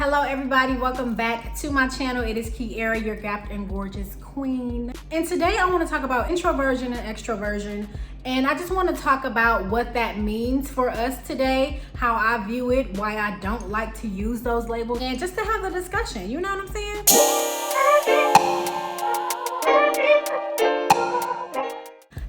Hello everybody, welcome back to my channel. It is Kiara, your gapped and gorgeous queen. And today I want to talk about introversion and extroversion. And I just want to talk about what that means for us today, how I view it, why I don't like to use those labels, and just to have a discussion, you know what I'm saying?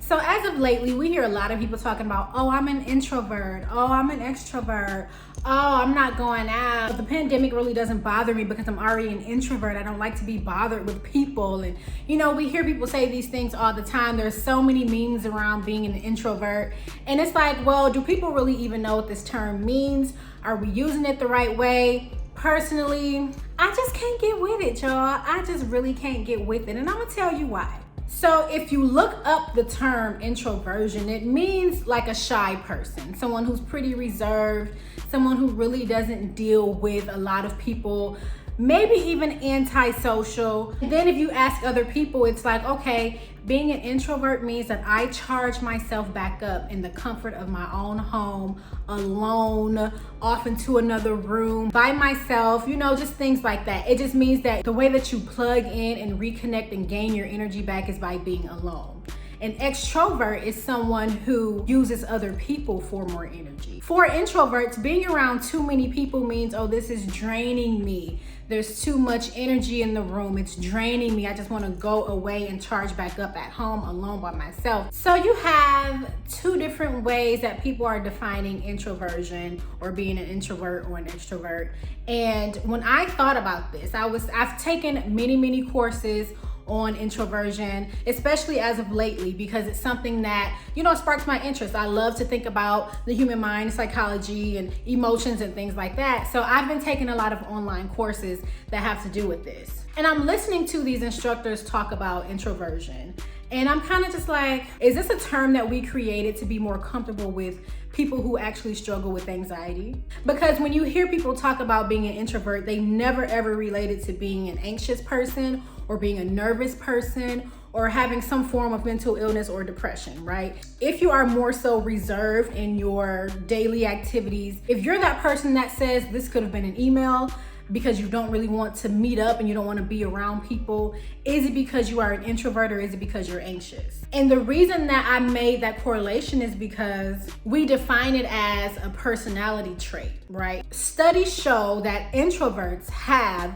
So as of lately, we hear a lot of people talking about, oh, I'm an introvert, oh, I'm an extrovert, oh, I'm not going out. But the pandemic really doesn't bother me because I'm already an introvert. I don't like to be bothered with people. And you know, we hear people say these things all the time. There's so many memes around being an introvert. And it's like, well, do people really even know what this term means? Are we using it the right way? Personally, I just can't get with it, y'all. I just really can't get with it. And I'm gonna tell you why. So if you look up the term introversion, it means like a shy person, someone who's pretty reserved, someone who really doesn't deal with a lot of people, maybe even antisocial. And then if you ask other people, it's like, okay, being an introvert means that I charge myself back up in the comfort of my own home, alone, off into another room, by myself, you know, just things like that. It just means that the way that you plug in and reconnect and gain your energy back is by being alone. An extrovert is someone who uses other people for more energy. For introverts, being around too many people means, oh, this is draining me. There's too much energy in the room. It's draining me. I just want to go away and charge back up at home alone by myself. So you have two different ways that people are defining introversion or being an introvert or an extrovert. And when I thought about this, I've taken many courses on introversion, especially as of lately, because it's something that, you know, sparks my interest. I love to think about the human mind, psychology, and emotions and things like that. So I've been taking a lot of online courses that have to do with this. And I'm listening to these instructors talk about introversion. And I'm kind of just like, is this a term that we created to be more comfortable with people who actually struggle with anxiety? Because when you hear people talk about being an introvert, they never ever relate it to being an anxious person or being a nervous person or having some form of mental illness or depression, right? If you are more so reserved in your daily activities, if you're that person that says this could have been an email, because you don't really want to meet up and you don't want to be around people, is it because you are an introvert or is it because you're anxious? And the reason that I made that correlation is because we define it as a personality trait, right? Studies show that introverts have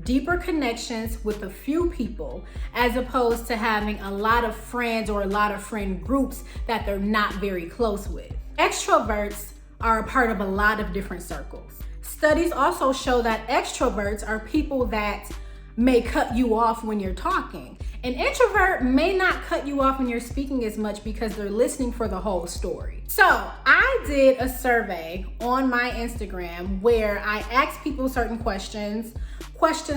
deeper connections with a few people as opposed to having a lot of friends or a lot of friend groups that they're not very close with. Extroverts are a part of a lot of different circles. Studies also show that extroverts are people that may cut you off when you're talking. An introvert may not cut you off when you're speaking as much because they're listening for the whole story. So I did a survey on my Instagram where I asked people certain questions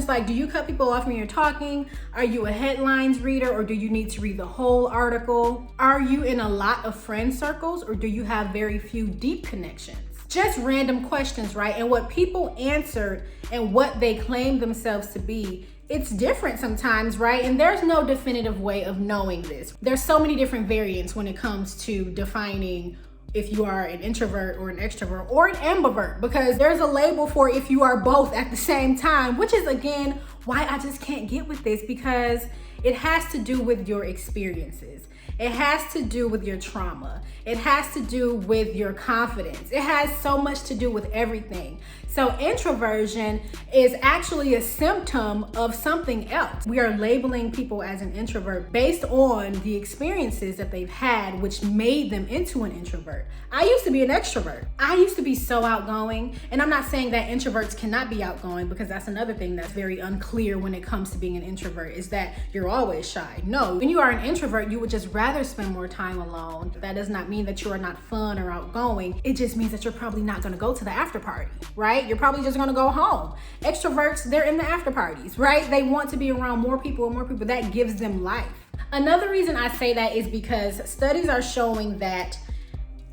like, do you cut people off when you're talking? Are you a headlines reader or do you need to read the whole article? Are you in a lot of friend circles or do you have very few deep connections? Just random questions, right? And what people answered and what they claimed themselves to be, it's different sometimes, right? And there's no definitive way of knowing this. There's so many different variants when it comes to defining if you are an introvert or an extrovert or an ambivert, because there's a label for if you are both at the same time, which is again why I just can't get with this, because it has to do with your experiences. It has to do with your trauma. It has to do with your confidence. It has so much to do with everything. So introversion is actually a symptom of something else. We are labeling people as an introvert based on the experiences that they've had, which made them into an introvert. I used to be an extrovert. I used to be so outgoing. And I'm not saying that introverts cannot be outgoing, because that's another thing that's very unclear when it comes to being an introvert, is that you're always shy. No, when you are an introvert, you would just rather spend more time alone. That does not mean that you are not fun or outgoing. It just means that you're probably not gonna go to the after party, right? You're probably just gonna go home. Extroverts, they're in the after parties, right? They want to be around more people and more people. That gives them life. Another reason I say that is because studies are showing that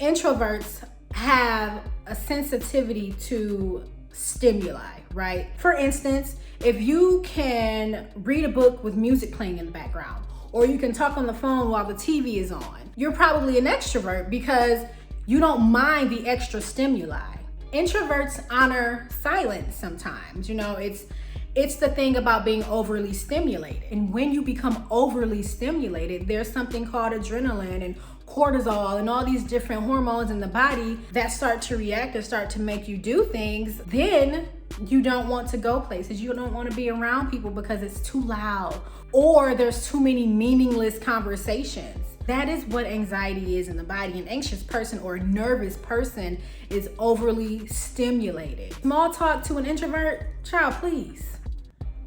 introverts have a sensitivity to stimuli, right? For instance, if you can read a book with music playing in the background, or you can talk on the phone while the TV is on, you're probably an extrovert because you don't mind the extra stimuli. Introverts honor silence sometimes. It's the thing about being overly stimulated. And when you become overly stimulated, there's something called adrenaline and cortisol and all these different hormones in the body that start to react and start to make you do things. Then you don't want to go places. You don't want to be around people because it's too loud or there's too many meaningless conversations. That is what anxiety is in the body. An anxious person or a nervous person is overly stimulated. Small talk to an introvert, child, please.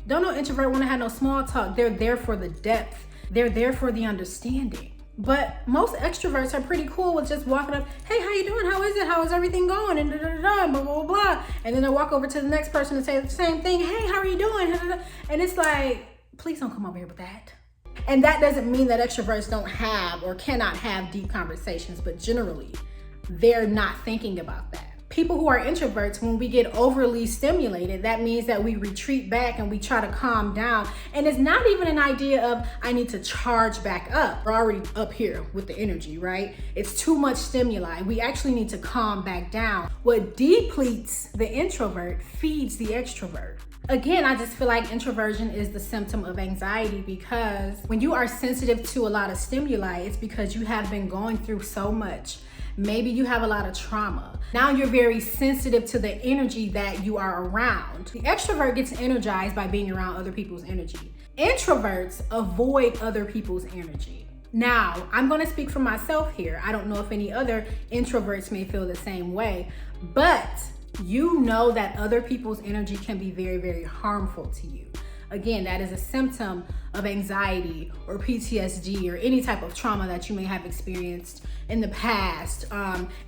Don't no introvert want to have no small talk. They're there for the depth. They're there for the understanding. But most extroverts are pretty cool with just walking up, hey, how you doing? How is it? How is everything going? And blah, blah, blah, blah. And then they walk over to the next person and say the same thing. Hey, how are you doing? And it's like, please don't come over here with that. And that doesn't mean that extroverts don't have or cannot have deep conversations, but generally, they're not thinking about that. People who are introverts, when we get overly stimulated, that means that we retreat back and we try to calm down. And it's not even an idea of, I need to charge back up. We're already up here with the energy, right? It's too much stimuli. We actually need to calm back down. What depletes the introvert feeds the extrovert. Again, I just feel like introversion is the symptom of anxiety, because when you are sensitive to a lot of stimuli, it's because you have been going through so much. Maybe you have a lot of trauma. Now you're very sensitive to the energy that you are around. The extrovert gets energized by being around other people's energy. Introverts avoid other people's energy. Now, I'm going to speak for myself here. I don't know if any other introverts may feel the same way, but you know that other people's energy can be very, very harmful to you. Again, that is a symptom of anxiety or PTSD or any type of trauma that you may have experienced in the past.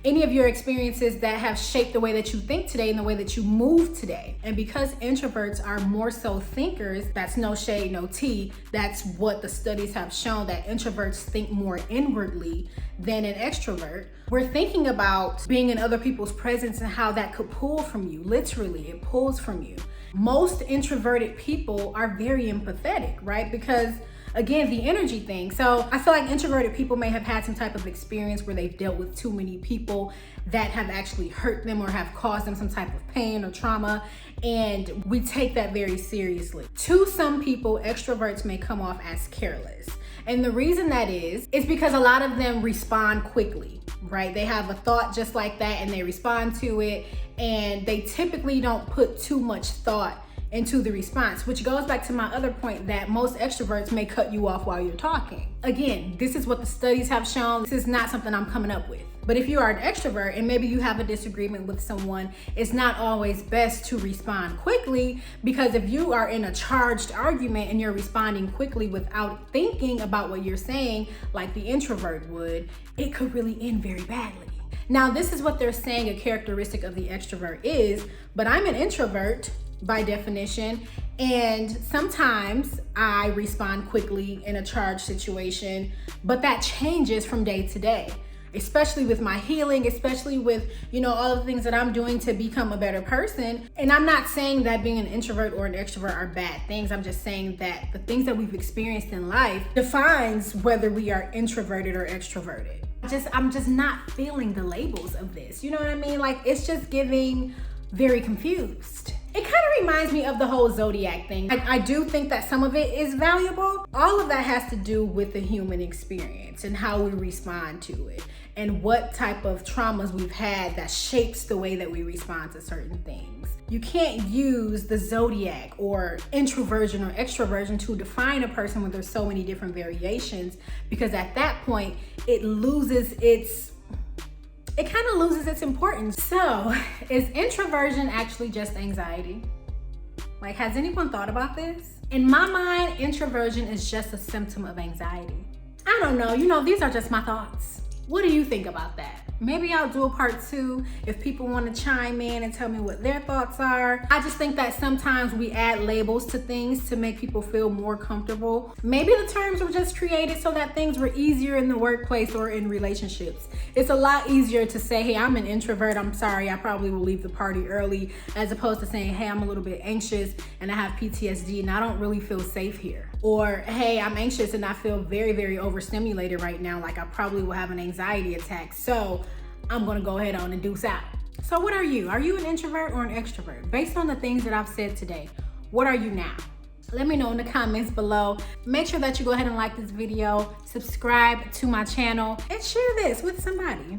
Any of your experiences that have shaped the way that you think today and the way that you move today. And because introverts are more so thinkers, that's no shade, no tea. That's what the studies have shown, that introverts think more inwardly than an extrovert. We're thinking about being in other people's presence and how that could pull from you. Literally, it pulls from you. Most introverted people are very empathetic, right? Because again, the energy thing. So I feel like introverted people may have had some type of experience where they've dealt with too many people that have actually hurt them or have caused them some type of pain or trauma. And we take that very seriously. To some people, extroverts may come off as careless. And the reason that is because a lot of them respond quickly, right? They have a thought just like that and they respond to it, and they typically don't put too much thought into the response, which goes back to my other point that most extroverts may cut you off while you're talking. Again, this is what the studies have shown. This is not something I'm coming up with. But if you are an extrovert and maybe you have a disagreement with someone, it's not always best to respond quickly, because if you are in a charged argument and you're responding quickly without thinking about what you're saying, like the introvert would, it could really end very badly. Now, this is what they're saying a characteristic of the extrovert is, but I'm an introvert by definition, and sometimes I respond quickly in a charged situation, but that changes from day to day, especially with my healing, especially with, all of the things that I'm doing to become a better person. And I'm not saying that being an introvert or an extrovert are bad things. I'm just saying that the things that we've experienced in life defines whether we are introverted or extroverted. I'm just not feeling the labels of this. You know what I mean? Like, it's just giving very confused. It kind of reminds me of the whole zodiac thing. I do think that some of it is valuable. All of that has to do with the human experience and how we respond to it and what type of traumas we've had that shapes the way that we respond to certain things. You can't use the zodiac or introversion or extroversion to define a person when there's so many different variations, because at that point it kind of loses its importance. So, is introversion actually just anxiety? Like, has anyone thought about this? In my mind, introversion is just a symptom of anxiety. I don't know, these are just my thoughts. What do you think about that? Maybe I'll do a part 2 if people want to chime in and tell me what their thoughts are. I just think that sometimes we add labels to things to make people feel more comfortable. Maybe the terms were just created so that things were easier in the workplace or in relationships. It's a lot easier to say, hey, I'm an introvert, I'm sorry, I probably will leave the party early, as opposed to saying, hey, I'm a little bit anxious and I have PTSD and I don't really feel safe here. Or, hey, I'm anxious and I feel very, very overstimulated right now, like I probably will have an anxiety attack, so I'm gonna go ahead on and deuce out. So what are you? Are you an introvert or an extrovert? Based on the things that I've said today, what are you now? Let me know in the comments below. Make sure that you go ahead and like this video, subscribe to my channel, and share this with somebody.